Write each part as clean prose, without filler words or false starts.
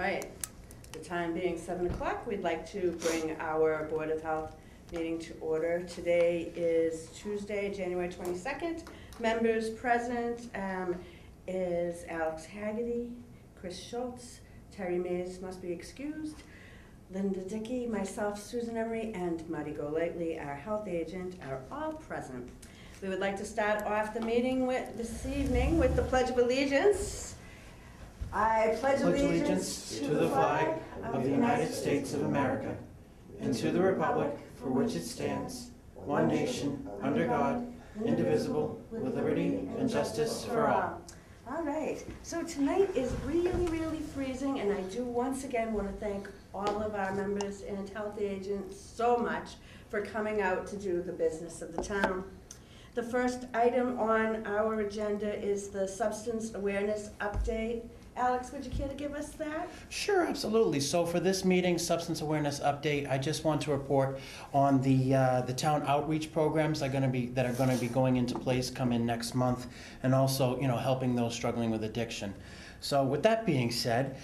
right, the time being 7 o'clock, we'd like to bring our Board of Health meeting to order. Today is Tuesday, January 22nd. Members present is Alex Haggerty, Chris Schultz, Terry Mays must be excused, Linda Dickey, myself, Susan Emery, and Marty Golightly, our health agent, are all present. We would like to start off the meeting this evening with the Pledge of Allegiance. I pledge allegiance to the flag of the United States of America and to the republic for which it stands, one nation, under God, indivisible, with liberty and justice for all. All right, so tonight is really, really freezing, and I do once again want to thank all of our members and health agents so much for coming out to do the business of the town. The first item on our agenda is the substance awareness update. Alex, would you care to give us that? Sure, absolutely. So for this meeting, substance awareness update, I just want to report on the town outreach programs that are going to be going into place come in next month, and also, helping those struggling with addiction. So with that being said,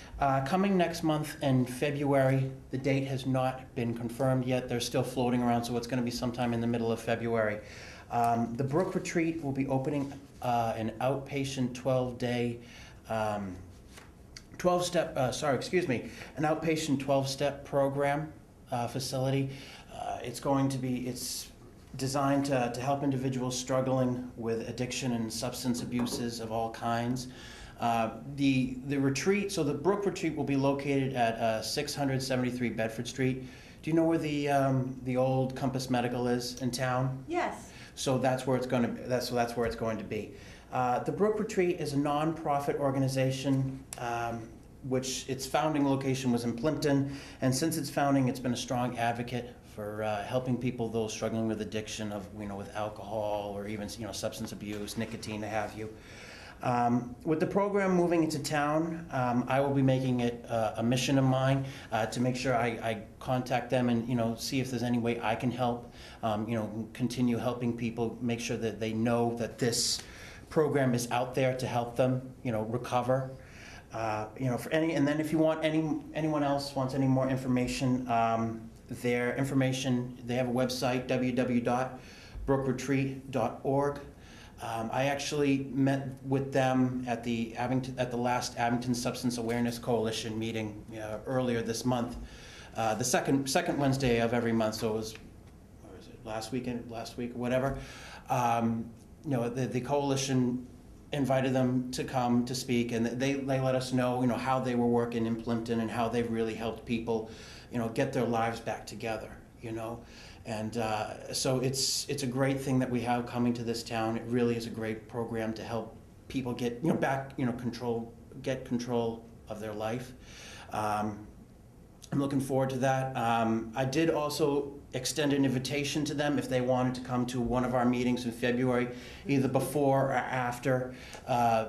coming next month in February, the date has not been confirmed yet. They're still floating around, so it's going to be sometime in the middle of February. The Brook Retreat will be opening an outpatient 12-day an outpatient 12-step program facility. It's designed to help individuals struggling with addiction and substance abuses of all kinds. The retreat, so the Brook Retreat will be located at 673 Bedford Street. Do you know where the old Compass Medical is in town? Yes. So that's where it's going to. That's where it's going to be. The Brook Retreat is a non-profit organization, which its founding location was in Plimpton, and since its founding, it's been a strong advocate for helping people, those struggling with addiction with alcohol or even substance abuse, nicotine, what have you. With the program moving into town, I will be making it a mission of mine to make sure I contact them and see if there's any way I can help. Continue helping people, make sure that they know that this program is out there to help them, recover. And then if you want anyone else wants any more information, they have a website, www.brookretreat.org. I actually met with them at the last Abington Substance Awareness Coalition meeting earlier this month, the second Wednesday of every month. So it was last week, whatever. The coalition invited them to come to speak, and they let us know how they were working in Plimpton and how they've really helped people get their lives back together. And so it's a great thing that we have coming to this town. It really is a great program to help people get back get control of their life. I'm looking forward to that. I did also extend an invitation to them if they wanted to come to one of our meetings in February, either before or after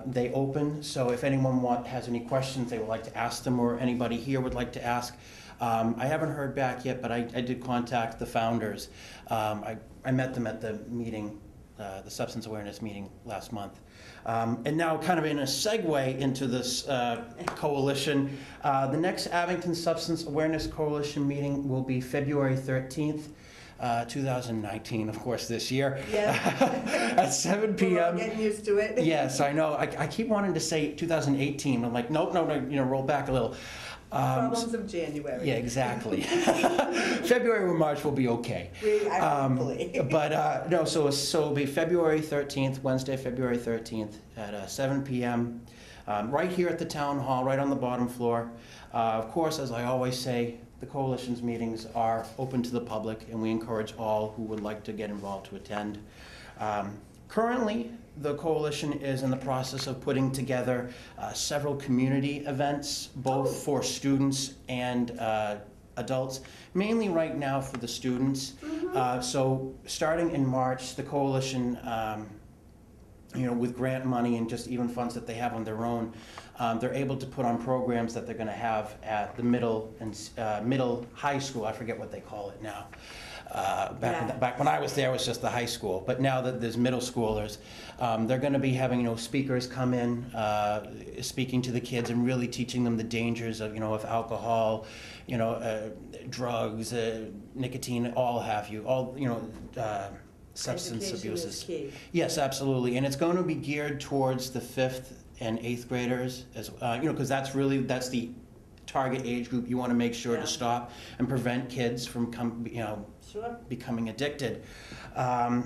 they open. So if anyone has any questions they would like to ask them, or anybody here would like to ask, I haven't heard back yet, but I did contact the founders. I met them at the meeting, the substance awareness meeting last month. And now, kind of in a segue into this coalition, the next Abington Substance Awareness Coalition meeting will be February 13th. 2019, of course, this year. Yeah. At 7 p.m. We're all getting used to it. Yes, I know. I keep wanting to say 2018. I'm like, nope, roll back a little. Problems of January. Yeah, exactly. February or March will be okay. Hopefully. But no, so it'll be February 13th, Wednesday, February 13th at 7 p.m. Right here at the town hall, right on the bottom floor. Of course, as I always say, the coalition's meetings are open to the public, and we encourage all who would like to get involved to attend. Currently, the coalition is in the process of putting together several community events, both for students and adults, mainly right now for the students. Mm-hmm. So starting in March, the coalition, with grant money and just even funds that they have on their own, they're able to put on programs that they're going to have at the middle and middle high school. I forget what they call it now. Back when I was there, it was just the high school. But now that there's middle schoolers, they're going to be having speakers come in, speaking to the kids and really teaching them the dangers of of alcohol, drugs, nicotine, all have you, all substance Education abuses. is key. Yes, absolutely, and it's going to be geared towards the 5th and 8th graders, as because that's the target age group you want to make sure Yeah. to stop and prevent kids from Sure. becoming addicted. No,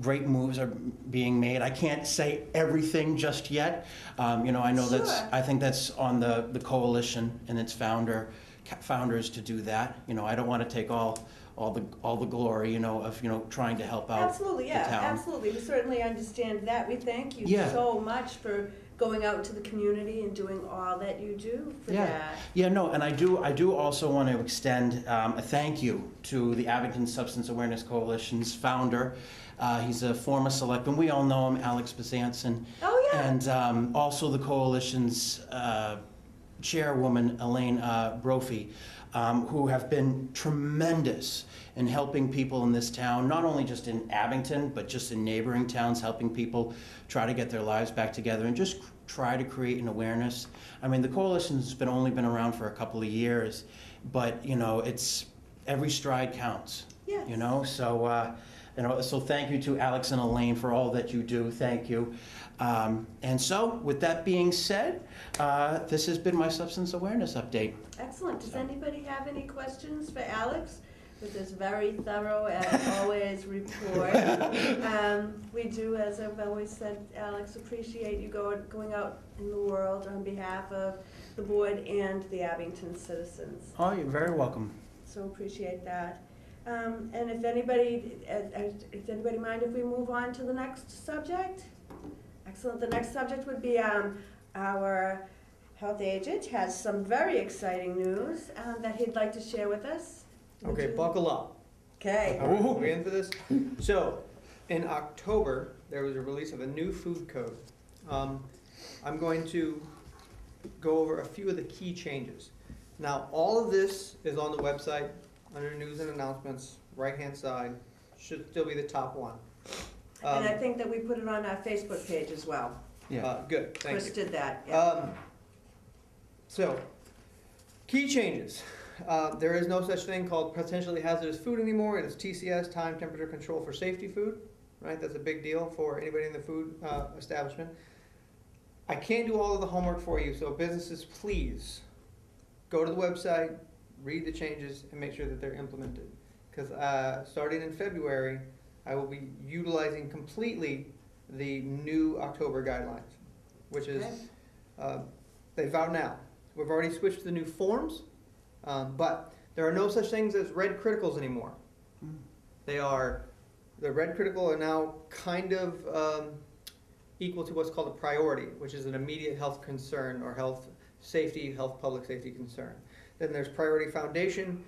great moves are being made. I can't say everything just yet. I know Sure. I think that's on the coalition and its founders to do that. I don't want to take all the glory, of trying to help out Absolutely, yeah, the town. absolutely. We certainly understand that. We thank you Yeah. so much for going out to the community and doing all that you do for that. Yeah, no, and I do also want to extend a thank you to the Abington Substance Awareness Coalition's founder. He's a former selectman. We all know him, Alex Bezanson. Oh, yeah. And also the coalition's chairwoman, Elaine Brophy, who have been tremendous in helping people in this town, not only just in Abington, but just in neighboring towns, helping people try to get their lives back together and just try to create an awareness. I mean, the coalition's only been around for a couple of years, but it's every stride counts. Yes. So thank you to Alex and Elaine for all that you do. Thank you. And so, with that being said, this has been my substance awareness update. Excellent. Does anybody have any questions for Alex with this very thorough, as always, report? We do, as I've always said, Alex, appreciate you going out in the world on behalf of the board and the Abington citizens. Oh, you're very welcome. So appreciate that. And if anybody, does anybody mind if we move on to the next subject? Excellent. The next subject would be our health agent has some very exciting news that he'd like to share with us. Okay, buckle up. Okay. All right, we in for this? So, in October, there was a release of a new food code. I'm going to go over a few of the key changes. Now, all of this is on the website under news and announcements, right-hand side. Should still be the top one. And I think that we put it on our Facebook page as well. Yeah. Good, thank you. Chris did that, yeah. So, key changes. There is no such thing called potentially hazardous food anymore. It is TCS, time temperature control for safety food, right? That's a big deal for anybody in the food establishment. I can't do all of the homework for you, so businesses, please go to the website, read the changes, and make sure that they're implemented. Because starting in February, I will be utilizing completely the new October guidelines, which is, they've out now. We've already switched to the new forms, but there are no such things as red criticals anymore. The red critical are now kind of equal to what's called a priority, which is an immediate health concern or public safety concern. Then there's priority foundation,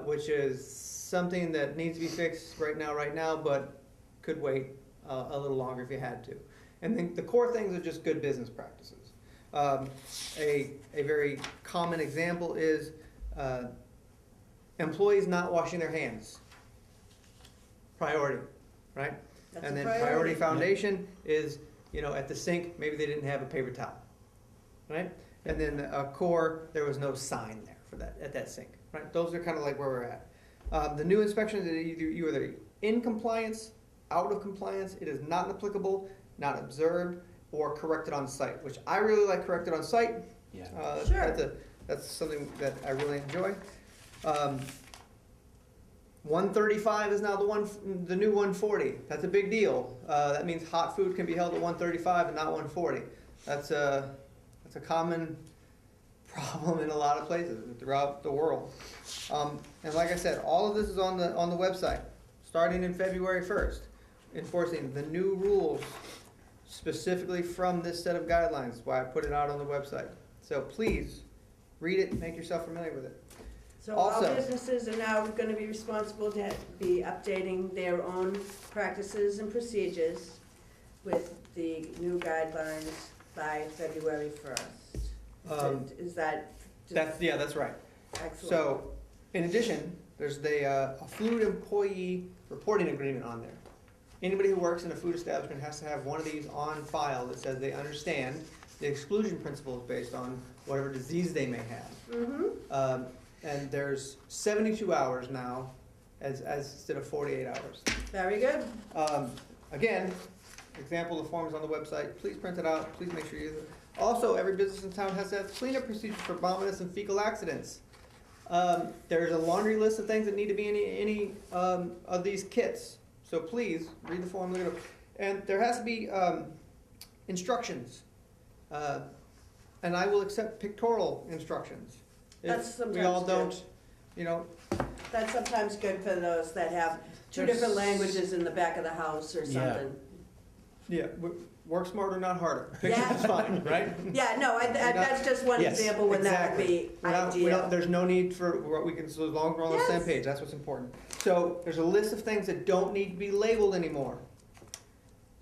which is something that needs to be fixed right now, but could wait a little longer if you had to. And then the core things are just good business practices. A very common example is employees not washing their hands. Priority, right? That's And a then priority foundation is, at the sink, maybe they didn't have a paper towel, right? And then core, there was no sign there for that at that sink, right? Those are kind of like where we're at. The new inspections, you are either in compliance, out of compliance. It is not applicable, not observed, or corrected on site, which I really like corrected on site. Yeah. Sure. That's something that I really enjoy. 135 is now the new 140. That's a big deal. That means hot food can be held at 135 and not 140. That's a common problem in a lot of places throughout the world. And like I said, all of this is on the website, starting in February 1st, enforcing the new rules specifically from this set of guidelines. That's why I put it out on the website. So please read it and make yourself familiar with it. So all Also- businesses are now going to be responsible to be updating their own practices and procedures. with the new guidelines by February 1st. Is that? That's right. Excellent. So, in addition, there's a food employee reporting agreement on there. Anybody who works in a food establishment has to have one of these on file that says they understand the exclusion principles based on whatever disease they may have. Mm-hmm. And there's 72 hours now as instead of 48 hours. Very good. Again, example of the forms on the website. Please print it out. Please make sure you use it. Also, every business in town has to have cleanup procedures for vomitus and fecal accidents. There's a laundry list of things that need to be in any of these kits. So please, read the form, look it up. And there has to be instructions. And I will accept pictorial instructions. That's If sometimes we all good. don't, you know, That's sometimes good for those that have two There's- different languages in the back of the house or Yeah. something. yeah, work smarter, not harder. Yeah. Pictures is fine, right? Yeah, no, that's just one Yes, example when that would be Exactly. ideal. There's no need for what we can, so as long as we're on the same Yes. page, that's what's important. So there's a list of things that don't need to be labeled anymore.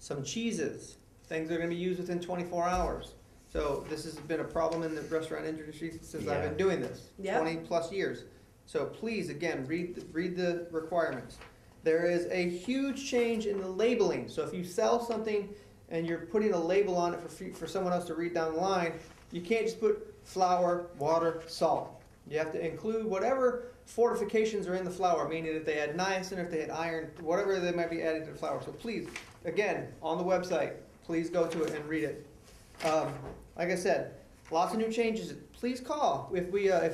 Some cheeses, things that are gonna be used within 24 hours. So this has been a problem in the restaurant industry since I've been doing this, Yep. 20 plus years. So please, again, read the requirements. There is a huge change in the labeling. So if you sell something and you're putting a label on it for someone else to read down the line, you can't just put flour, water, salt. You have to include whatever fortifications are in the flour, meaning if they had niacin, if they had iron, whatever they might be added to the flour. So please, again, on the website, please go to it and read it. Like I said, lots of new changes. Please call. If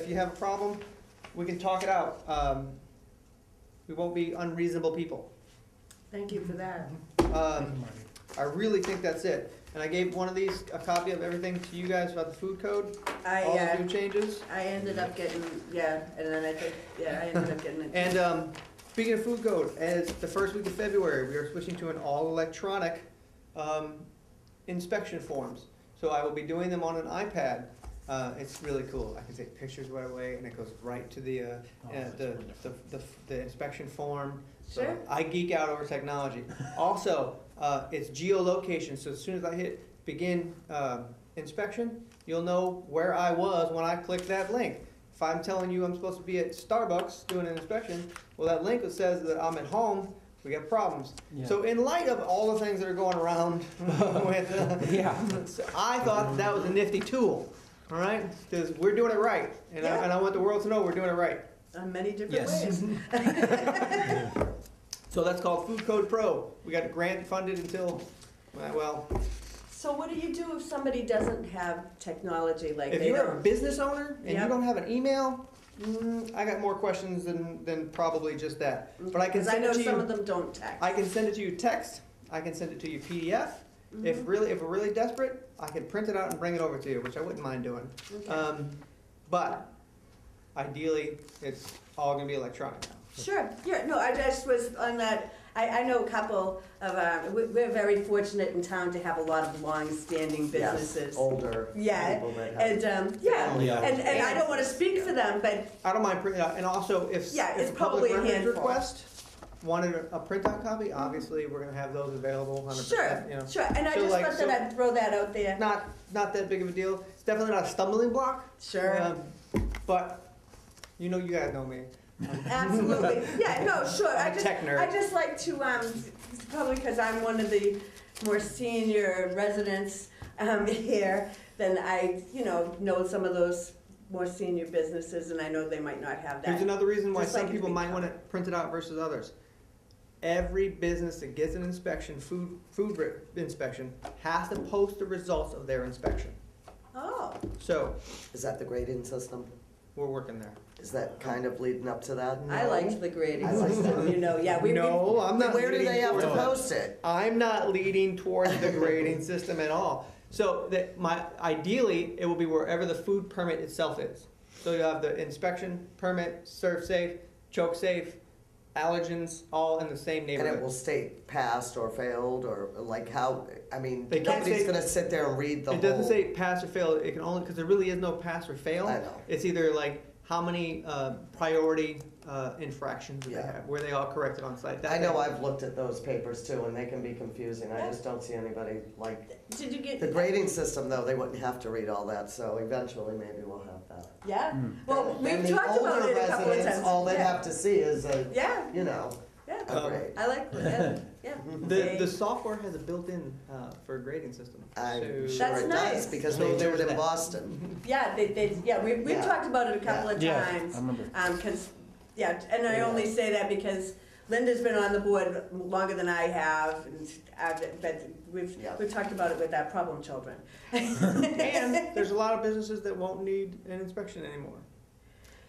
you have a problem, we can talk it out. We won't be unreasonable people. Thank you for that. I really think that's it. And I gave one of these, a copy of everything to you guys about the food code, all the new changes. I ended up getting, and then I ended up getting it. And speaking of food code, as the first week of February, we are switching to an all electronic inspection forms. So I will be doing them on an iPad. It's really cool. I can take pictures right away, and it goes right to the inspection form. So Sure. I geek out over technology. Also, it's geolocation. So as soon as I hit begin inspection, you'll know where I was when I clicked that link. If I'm telling you I'm supposed to be at Starbucks doing an inspection, well, that link that says that I'm at home, we got problems. Yeah. So in light of all the things that are going around with, so I thought that was a nifty tool. All right, because we're doing it right, and, Yeah. I want the world to know we're doing it right. On many different Yes. ways. So that's called Food Code Pro. We got grant funded until, well, So what do you do if somebody doesn't have technology like if they you're a don't? business owner and you Yep. don't have an email, I got more questions than probably just that. But I can Because I send it know to some you. of them don't text. I can send it to you text. I can send it to you PDF. If we're really desperate, I can print it out and bring it over to you, which I wouldn't mind doing. Okay. But ideally, it's all gonna be electronic now. Sure, yeah, no, I just was on that, I know a couple of, we're very fortunate in town to have a lot of long-standing businesses. Yes, older Yeah, people that have. And, yeah, Yeah. and I don't wanna speak for them, but I don't mind printing out, and also if Yeah, if it's a public probably a records handful. request wanted a printout copy, obviously we're gonna have those available 100%. You know, sure, and I So, just like, thought that I'd throw that out there. not that big of a deal. It's definitely not a stumbling block. Sure, But you guys know me. absolutely, yeah, no, sure, I'm a tech nerd. I just like to, probably because I'm one of the more senior residents, here, then I, know some of those more senior businesses, and I know they might not have Here's that. another reason why Just some like people if we might come. want it printed out versus others. Every business that gets an inspection, food inspection, has to post the results of their inspection. Oh, So Is that the grading system? we're working there. Is that kind of leading up to that? I liked the grading I like system, yeah, we. No, I'm not. Where do leading they have to towards that. post it? I'm not leading towards the grading system at all. So ideally, it will be wherever the food permit itself is. So you have the inspection permit, serve safe, choke safe, allergens, all in the same And neighborhood. it will state passed or failed, or like how, I mean, They can't nobody's say- gonna sit there and read the whole. It doesn't say pass or fail. It can only, because there really is no pass or fail. I know. It's either like how many priority infractions do they Yeah. have? Were they all corrected on site? I know I've looked at those papers too, and they can be confusing. I just don't see anybody like, Did you get? the grading system though, they wouldn't have to read all that, so eventually maybe we'll have that. Yeah, Mm. well, Then we've talked about it a couple of times. All they Yeah. have to see is a, Yeah, you know, yeah, a grade. I like, yeah. The software has a built-in for grading system. I'm So- sure That's it nice. does, because So they do there's it in that. Boston. Yeah, we've Yeah. talked about it a couple of Yeah, times. I remember. Cause, yeah, and I Yeah. only say that because Linda's been on the board longer than I have, and but Yeah. we've talked about it with our problem children. And there's a lot of businesses that won't need an inspection anymore.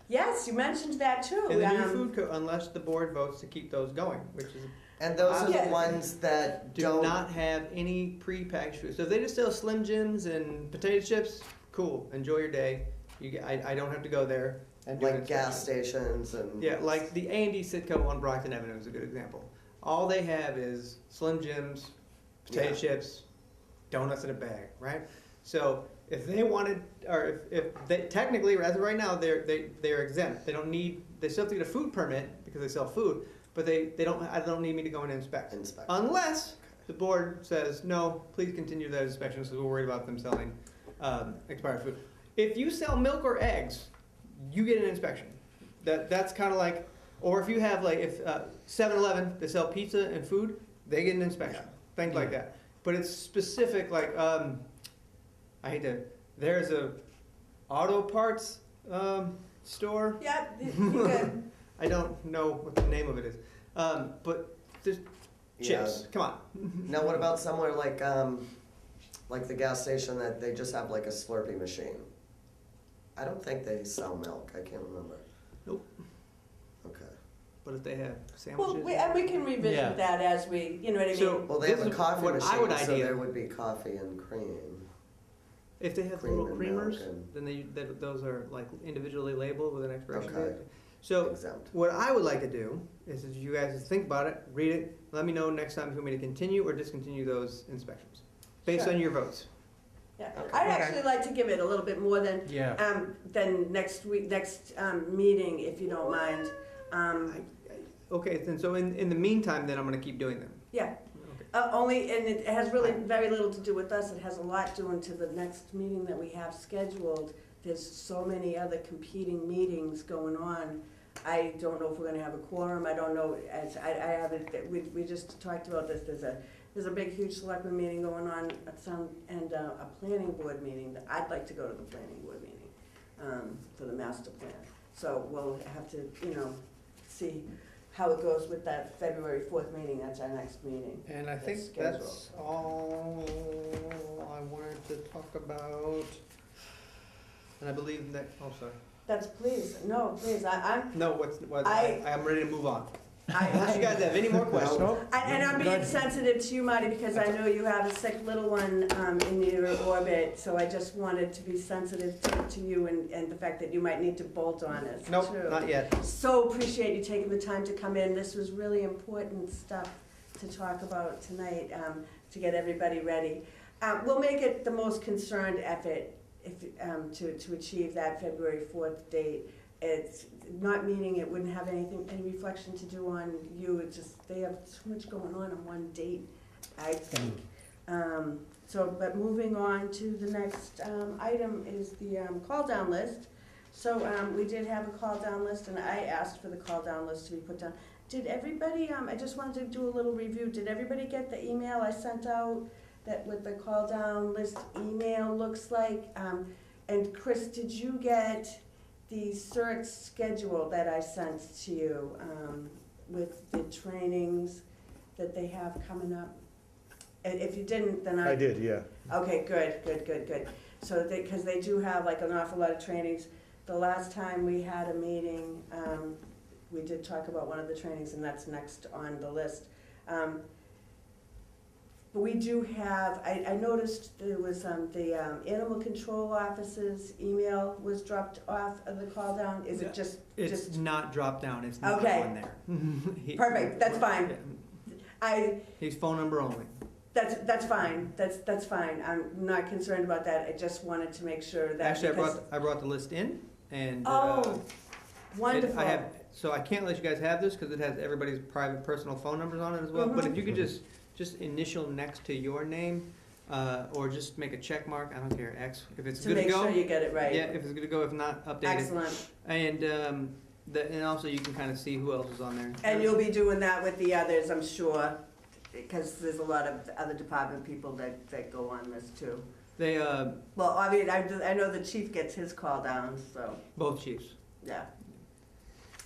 Yes, you mentioned that too. In the new food code, unless the board votes to keep those going, which is, And those are Yeah. the ones that do don't. not have any pre-packaged food. So if they just sell Slim Jims and potato chips, cool, enjoy your day. I don't have to go there and do an Like gas inspection. stations and. Yeah, like the A&D Sitco on Brockton Avenue is a good example. All they have is Slim Jims, potato Yeah. chips, donuts in a bag, right? So if they wanted, or if they, technically, as of right now, they're exempt. They don't need, they still have to get a food permit because they sell food, but they don't need me to go and inspect. Unless the board says, no, please continue that inspection because we're worried about them selling expired food. If you sell milk or eggs, you get an inspection. That's kind of like, or if you have like, if 7-Eleven, they sell pizza and food, they get an inspection. Things like that. But it's specific, like, I hate to, there's a auto parts store. Yeah, you good. I don't know what the name of it is. But there's chips, come on. Now, what about somewhere like the gas station that they just have like a Slurpee machine? I don't think they sell milk. I can't remember. Nope. Okay. But if they have Well, sandwiches. and we can revisit Yeah. that as we, you know what I mean? So- Well, they This have a is coffee what I would machine, so idea. there would be coffee and cream. If they have Cream little and milk creamers, and- then those are like individually labeled with an expiration Okay. date. So Exempt. what I would like to do is if you guys think about it, read it, let me know next time if you want me to continue or discontinue those inspections, based Sure. on your votes. Yeah, Okay. I'd actually like to give it a little bit more Yeah. than next week, meeting, if you don't mind. Okay, then so in the meantime, then I'm gonna keep doing them. Yeah, Okay. only, and it has really very little to do with us, it has a lot doing to the next meeting that we have scheduled. There's so many other competing meetings going on. I don't know if we're gonna have a quorum, I don't know, I haven't, we just talked about this, there's a big, huge selectmen meeting going on at some, and a planning board meeting, that I'd like to go to the planning board meeting, for the master plan. So we'll have to, see how it goes with that February 4th meeting, that's our next meeting. And I think That's that's all I wanted to talk about. And I believe that, oh, sorry. That's, please, I'm, No, I'm ready to move on. Unless you guys have any more questions. and I'm being sensitive to you, Marty, because I know you have a sick little one in your orbit, so I just wanted to be sensitive to you and the fact that you might need to bolt on us, too. Nope, not yet. So appreciate you taking the time to come in. This was really important stuff to talk about tonight, to get everybody ready. We'll make it the most concerned effort to achieve that February 4th date. It's not meaning it wouldn't have any reflection to do on you, it's just, they have so much going on one date, I think. But moving on to the next item is the call-down list. So we did have a call-down list, and I asked for the call-down list to be put down. Did everybody, I just wanted to do a little review, did everybody get the email I sent out that with the call-down list email looks like? And Chris, did you get the cert schedule that I sent to you with the trainings that they have coming up? And if you didn't, then I did, yeah. Okay, good. So, because they do have like an awful lot of trainings. The last time we had a meeting, we did talk about one of the trainings, and that's next on the list. But we do have, I noticed there was the animal control office's email was dropped off of the call down. Is it just? It's not dropped down, it's not Okay. on there. Perfect, that's fine. He's phone number only. That's fine, that's fine. I'm not concerned about that. I just wanted to make sure that. Actually, because- I brought the list in, and Wonderful. So I can't let you guys have this because it has everybody's private personal phone numbers on it as well. But if you could just initial next to your name, or just make a check mark. I don't care, X. If it's To good to make go. sure you get it right. Yeah, if it's good to go. If not, update it. Excellent. And and also you can kind of see who else is on there. And you'll be doing that with the others, I'm sure, because there's a lot of other department people that go on this too. They Well, I mean, I know the chief gets his call down, so, both chiefs. yeah.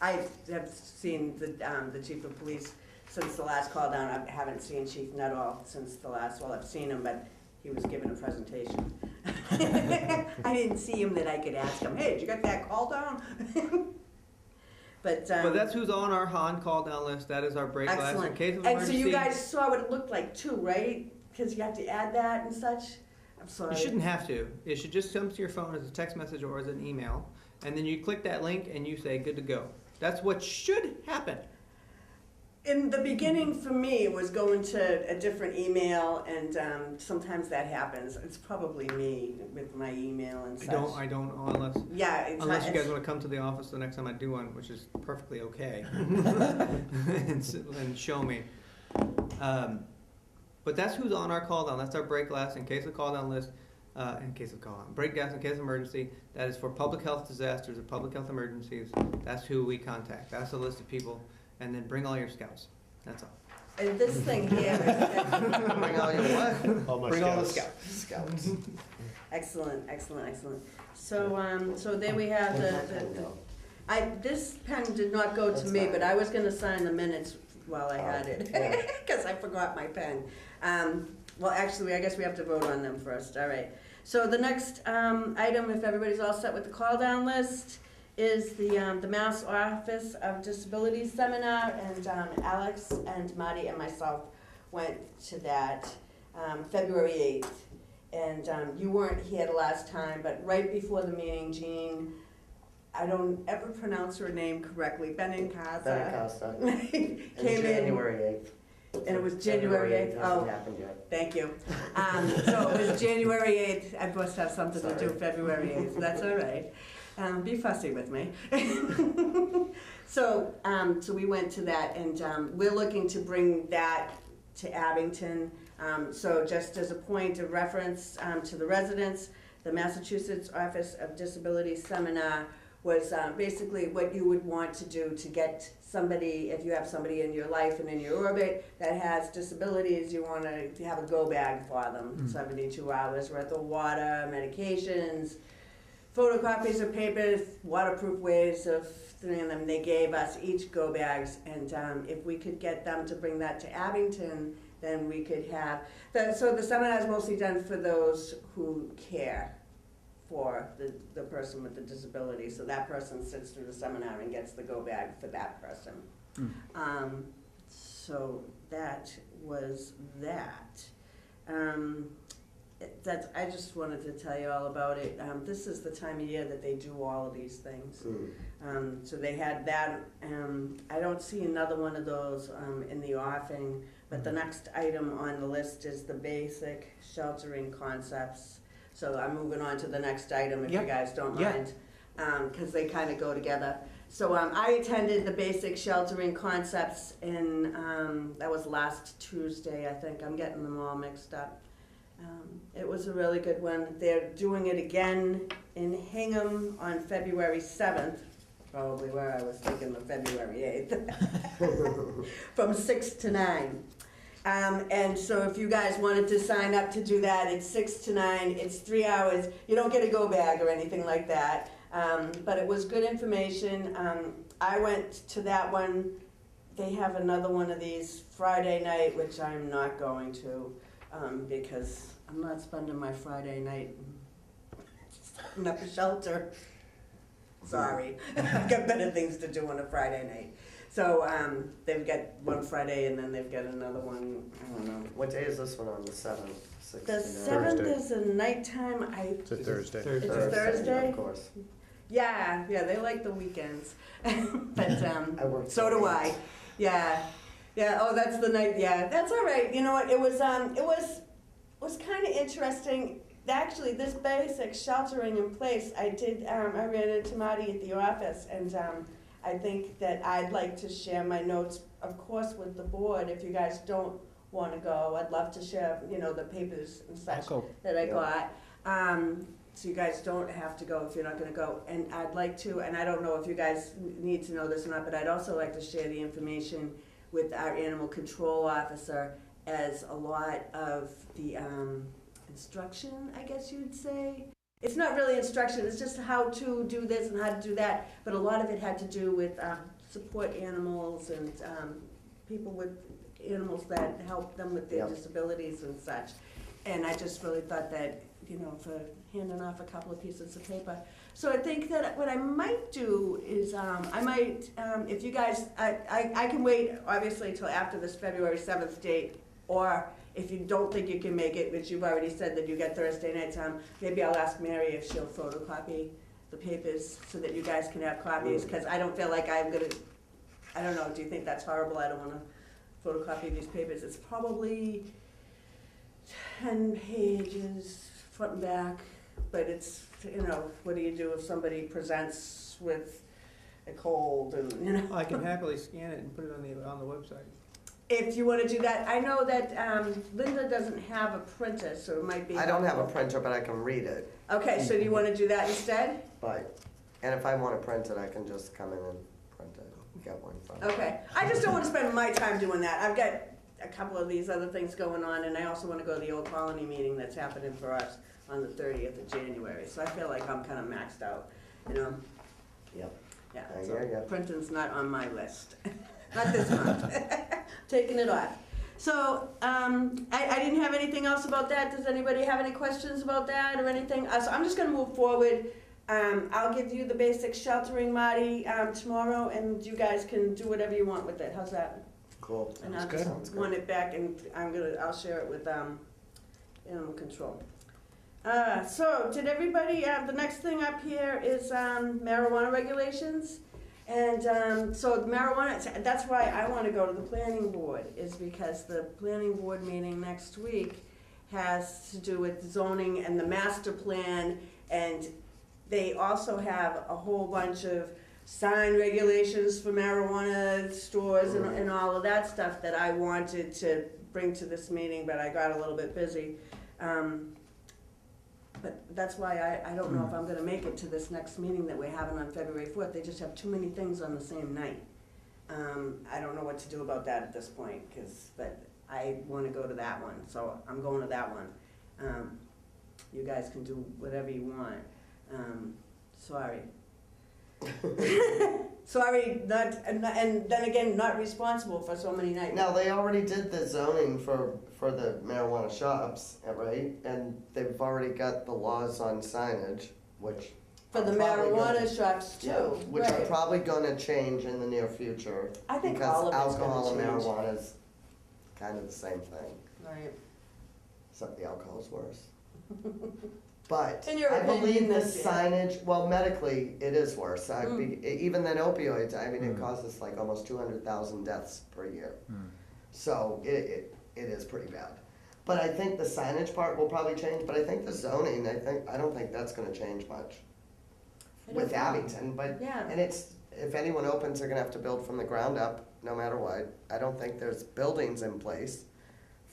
I have seen the chief of police since the last call down. I haven't seen Chief Nuttall since the last, well, I've seen him, but he was giving a presentation. I didn't see him that I could ask him, hey, did you get that call down? But that's who's on our Han call down list. That is our break glass in excellent. case of And so emergency. you guys saw what it looked like too, right? Because you have to add that and such. I'm sorry. You shouldn't have to. It should just come to your phone as a text message or as an email, and then you click that link and you say good to go. That's what should happen. In the beginning, for me, it was going to a different email, and sometimes that happens. It's probably me with my email and such. I don't unless Yeah, you guys want to come to the office the next time I do one, which is perfectly okay, and show me. But that's who's on our call down. That's our break glass in case of call down list. In case of call down, break glass in case of emergency. That is for public health disasters or public health emergencies. That's who we contact. That's a list of people. And then bring all your scouts. That's all. And this thing here is Bring all your what? Bring all the scouts. Scouts. excellent, excellent, excellent. So, so there we have this pen did not go to That's me, fine. but I was gonna sign the minutes while I had it, because I forgot my pen. Well, actually, I guess we have to vote on them first, all right. So the next item, if everybody's all set with the call-down list, is the Mass Office of Disability Seminar, and Alex and Marty and myself went to that February 8th. And you weren't here the last time, but right before the meeting, Jean, I don't ever pronounce her name correctly, Benincasa. Benincasa. came in. January 8th. And it was January 8th? Hasn't Oh, happened yet. thank you. So it was January 8th. I must have something to do February 8th. That's all right. Be fussy with me. So we went to that, and we're looking to bring that to Abington. So just as a point of reference to the residents, the Massachusetts Office of Disability Seminar was basically what you would want to do to get somebody, if you have somebody in your life and in your orbit that has disabilities, you want to have a go bag for them, 72 hours worth of water, medications, photocopies of papers, waterproof ways of doing them. They gave us each go bags, and if we could get them to bring that to Abington, then we could have, so the seminar is mostly done for those who care for the person with the disability. So that person sits through the seminar and gets the go bag for that person. So that was that. I just wanted to tell you all about it. This is the time of year that they do all of these things. So they had that. I don't see another one of those in the offing, but the next item on the list is the basic sheltering concepts. So I'm moving on to the next item if you guys don't mind, because they kind of go together. So I attended the basic sheltering concepts in, that was last Tuesday, I think. I'm getting them all mixed up. It was a really good one. They're doing it again in Hingham on February 7th, probably where I was thinking of February 8th, from 6 to 9. And so if you guys wanted to sign up to do that, it's 6 to 9, it's 3 hours. You don't get a go bag or anything like that, but it was good information. I went to that one. They have another one of these Friday night, which I'm not going to, because I'm not spending my Friday night in a shelter. Sorry, I've got better things to do on a Friday night. So they've got one Friday, and then they've got another one, I don't know. What day is this one on? The 7th? The 7th is a nighttime, It's a Thursday. It's a Thursday? Of course. Yeah, they like the weekends. But I work so do I. Yeah, oh, that's the night, yeah, that's all right. You know what, it was kind of interesting. actually, this basic sheltering in place, I ran into Marty at the office, and I think that I'd like to share my notes, of course, with the board. If you guys don't want to go, I'd love to share, the papers and I'll such go. that I got. So you guys don't have to go if you're not gonna go. And I'd like to, and I don't know if you guys need to know this or not, but I'd also like to share the information with our animal control officer, as a lot of the instruction, I guess you'd say. It's not really instruction, it's just how to do this and how to do that, but a lot of it had to do with support animals and people with animals that help them with their Yep. disabilities and such. And I just really thought that, for handing off a couple of pieces of paper. So I think that what I might do is, if you guys, I can wait, obviously, till after this February 7th date, or if you don't think you can make it, which you've already said that you get Thursday nights, maybe I'll ask Mary if she'll photocopy the papers so that you guys can have copies, because I don't feel like I'm gonna, I don't know, do you think that's horrible? I don't wanna photocopy these papers. It's probably 10 pages, front and back, but it's, what do you do if somebody presents with a cold and, I can happily scan it and put it on the website. If you want to do that. I know that Linda doesn't have a printer, so it might be. I don't have a printer, but I can read it. Okay, so do you want to do that instead? And if I want to print it, I can just come in and print it, get one from. Okay, I just don't want to spend my time doing that. I've got a couple of these other things going on, and I also want to go to the Old Colony meeting that's happening for us on the 30th of January, so I feel like I'm kind of maxed out, Yep. Yeah, I so hear ya. printing's not on my list, not this month, taking it off. So, I didn't have anything else about that. Does anybody have any questions about that or anything? So I'm just gonna move forward. I'll give you the basic sheltering, Marty, tomorrow, and you guys can do whatever you want with it. How's that? Cool. And I'll Sounds just want it back, and I'll share it with, animal control. So, did everybody, the next thing up here is, marijuana regulations. And, so marijuana, that's why I wanna go to the planning board, is because the planning board meeting next week has to do with zoning and the master plan, and they also have a whole bunch of sign regulations for marijuana stores and all of that stuff that I wanted to bring to this meeting, but I got a little bit busy. But that's why I don't know if I'm gonna make it to this next meeting that we're having on February 4th. They just have too many things on the same night. I don't know what to do about that at this point, but I wanna go to that one, so I'm going to that one. You guys can do whatever you want. Sorry. Sorry, and then again, not responsible for so many nights. Now, they already did the zoning for the marijuana shops, right? And they've already got the laws on signage, which. For the are probably marijuana shops too, Yeah, which are right. probably gonna change in the near future. I think all of it's Because alcohol gonna and change. marijuana is kind of the same thing, Right. except the alcohol's worse. But In your I opinion, believe the that's- yeah. signage, well, medically, it is worse. Even than opioids, I mean, it Mm. causes like almost 200,000 deaths per year. So it is pretty bad. But I think the signage part will probably change, but I think the zoning, I don't think that's gonna change much I don't with know. Abington, but, Yeah. and if anyone opens, they're gonna have to build from the ground up, no matter what. I don't think there's buildings in place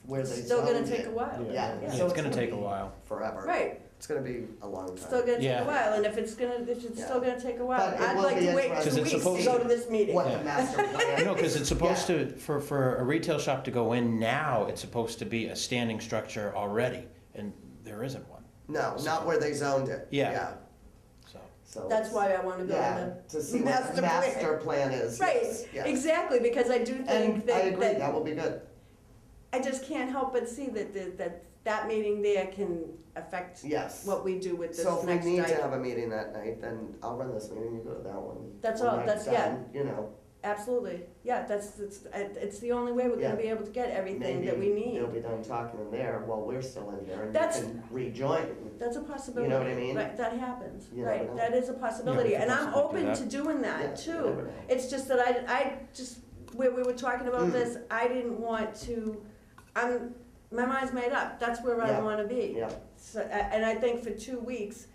where they Still gonna zoned take it. a while. Yeah, Yeah. so It's gonna take a be while. Forever. Right, It's gonna be a long time. still gonna take Yeah. a while, and if it's still gonna take a while, But it I'd will like be to wait interesting. 2 'Cause it's weeks supposed to go to- to this meeting. What Yeah. the master plan. No, because it's supposed to, for a retail shop to go in now, it's supposed to be a standing structure already, and there isn't one, No, not where they zoned it. Yeah. so. So That's why I wanna go yeah, to to see the what master the plan. master plan is. Right, Yes, yes. exactly, because I do think And I agree, that that will be good. I just can't help but see that meeting there can affect Yes. what we do with this So if we next need to item. have a meeting that night, then I'll run this meeting, you go to that one. That's When all, that's that's- yeah. done, You know, Absolutely, yeah, it's the only way we're Yeah. gonna be able to get everything that we maybe need. they'll be done talking in there while we're still in here and you That's- can rejoin. That's a possibility. You know what I mean? Right, that happens, You never right, know. that is a possibility, Yeah, we and could I'm possibly do open that. to doing Yeah, that you too. never know. It's just that I just, where we were talking about Mm. this, I didn't want to, my mind's made up, that's where I Yeah. wanna be. Yeah, So, and I think for 2 weeks,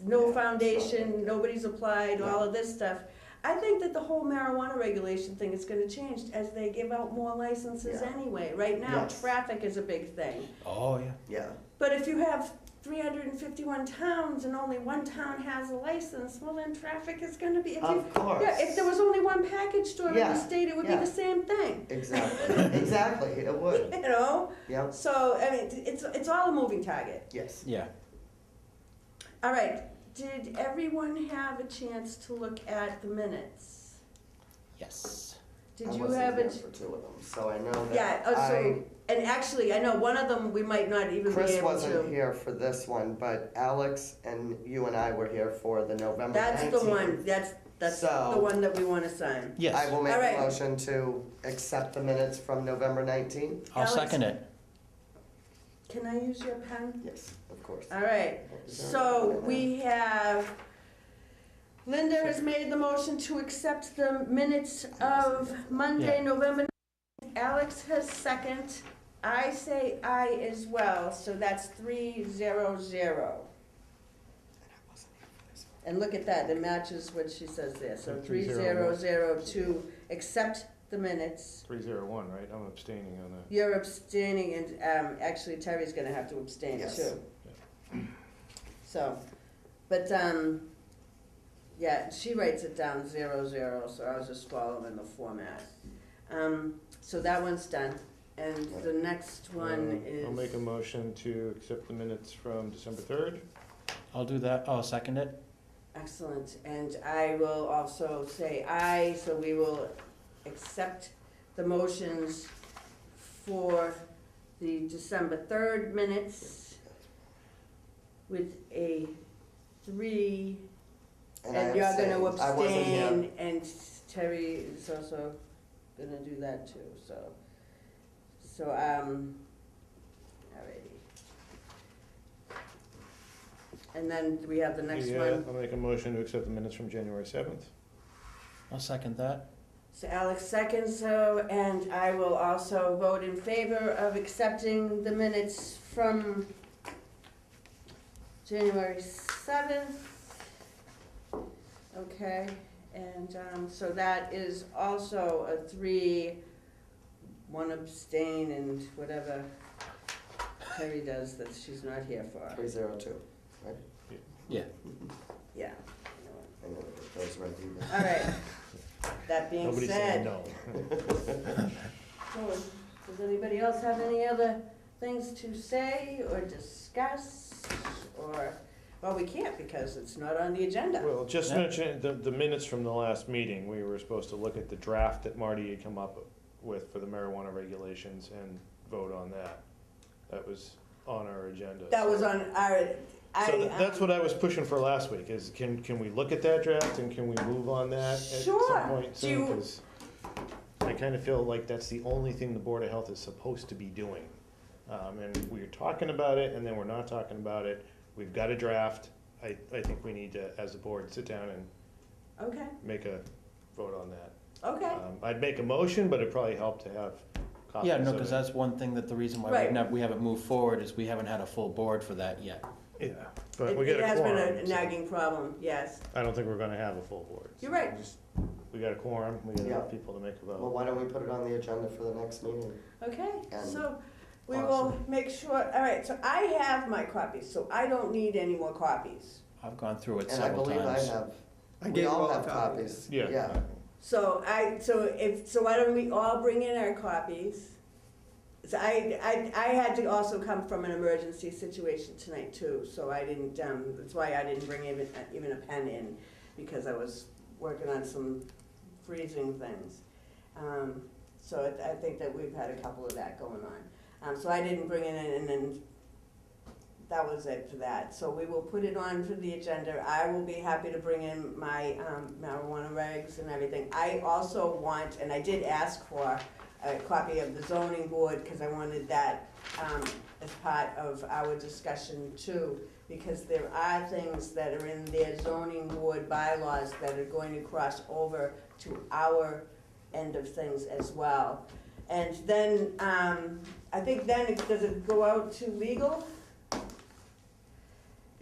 no Yeah, foundation, nobody's applied, all Yeah. of this stuff. I think that the whole marijuana regulation thing is gonna change as they give out more licenses Yeah. anyway. Right now, Yes. traffic is a big thing. Oh, yeah. yeah, But if you have 351 towns and only one town has a license, well then traffic is gonna be, if you, of course. yeah, if there was only one package store in Yeah, the state, it would be yeah. the same thing, Exactly, exactly, it would, you know? yeah, So, I mean, it's all a moving target. yes. Yeah. All right, did everyone have a chance to look at the minutes? Yes. Did I you wasn't have here it? for 2 of them, so I know Yeah, that so, and actually, I know one of them, we might not even be Chris able wasn't to. here for this one, but Alex and you and I were here for the November 19th. That's the one, that's So- the one that we wanna sign. Yes. I will make All right. a motion to accept the minutes from November 19th. I'll Alex? second it. Can I use your pen? Yes, of course. All right, so we have, Linda has made the motion to accept the minutes of Monday, Yeah. November 9th. Alex has second. I say aye as well, so that's 300. And look at that, it matches what she says there, so 300 to accept the minutes. 301, right? I'm abstaining on that. You're abstaining, and actually Terry's gonna have to abstain Yes. too. So, but, yeah, she writes it down 00, so I was just following the format. So that one's done, and the next one is. I'll make a motion to accept the minutes from December 3rd. I'll do that. I'll second it. Excellent, and I will also say aye, so we will accept the motions for the December 3rd minutes with a 3, And and you're gonna I wasn't here. abstain, and Terry is also gonna do that too, so, alrighty. And then we have the next Yeah, one. I'll make a motion to accept the minutes from January 7th. I'll second that. So Alex seconds, so, and I will also vote in favor of accepting the minutes from January 7th. Okay, and, so that is also a 3, 1 abstain, and whatever Terry does that she's not here for. 302, right? Yeah. Yeah. I know that those right in there. All right, that being Nobody said, said no. so, does anybody else have any other things to say or discuss, or, well, we can't because it's not on the agenda. Well, just Yeah. mention the minutes from the last meeting. We were supposed to look at the draft that Marty had come up with for the marijuana regulations and vote on that. That was on our agenda. That was on our, So that's what I was pushing for last week, is can we look at that draft and can we move on that at Sure. some point Do soon? you- 'Cause I kind of feel like that's the only thing the Board of Health is supposed to be doing. And we're talking about it, and then we're not talking about it. We've got a draft. I think we need to, as a board, sit down and Okay, make a vote on that. okay, I'd make a motion, but it'd probably help to have copies Yeah, no, of because it. that's one thing that the reason why Right. we haven't moved forward is we haven't had a full board for that yet. Yeah, but we got it a has been quorum. a so nagging problem, yes. I don't think we're gonna have a full board. You're right. We got a quorum, we got Yeah. enough people to make a Well, vote. why don't we put it on the agenda for the next meeting? Okay, And- so we will Awesome. make sure, all right, so I have my copies, so I don't need any more copies. I've gone through it And I several believe I times. have, I we gave you all all have a copy. copies. Yeah. So why don't we all bring in our copies? So I had to also come from an emergency situation tonight too, so I didn't, that's why I didn't bring even a pen in, because I was working on some freezing things. So I think that we've had a couple of that going on. So I didn't bring it in, and then that was it for that. So we will put it on for the agenda. I will be happy to bring in my marijuana regs and everything. I also want, and I did ask for a copy of the zoning board, because I wanted that as part of our discussion too, because there are things that are in their zoning board bylaws that are going to cross over to our end of things as well. And then I think then, does it go out to legal,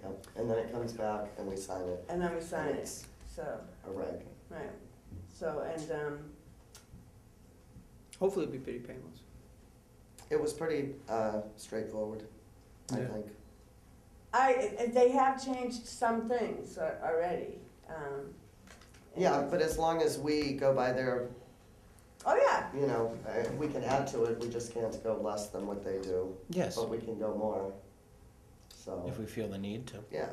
Yep, and then it comes back and we sign it, and then we sign it, It's- so, a reg. right. So, and, Hopefully it'll be pretty painless. It was pretty, straightforward, I Yeah. think. they have changed some things already. Yeah, and- but as long as we go by their, Oh, yeah, you know, we can add to it, we just can't go less than what they do, Yes, but we can go more. So, if we feel the need to. yeah,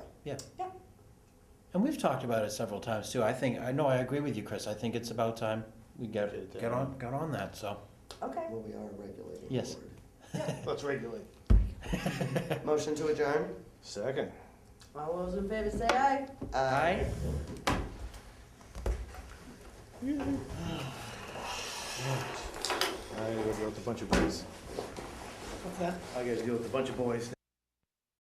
And we've talked about it several times too. I know I agree with you, Chris. I think it's about time we get on that, so. okay. well, we are a regulating Yes. board. Let's regulate. Motion to adjourn? Second. All those in favor say aye. Aye? I gotta go deal with a bunch of boys. What's that? I gotta deal with a bunch of boys.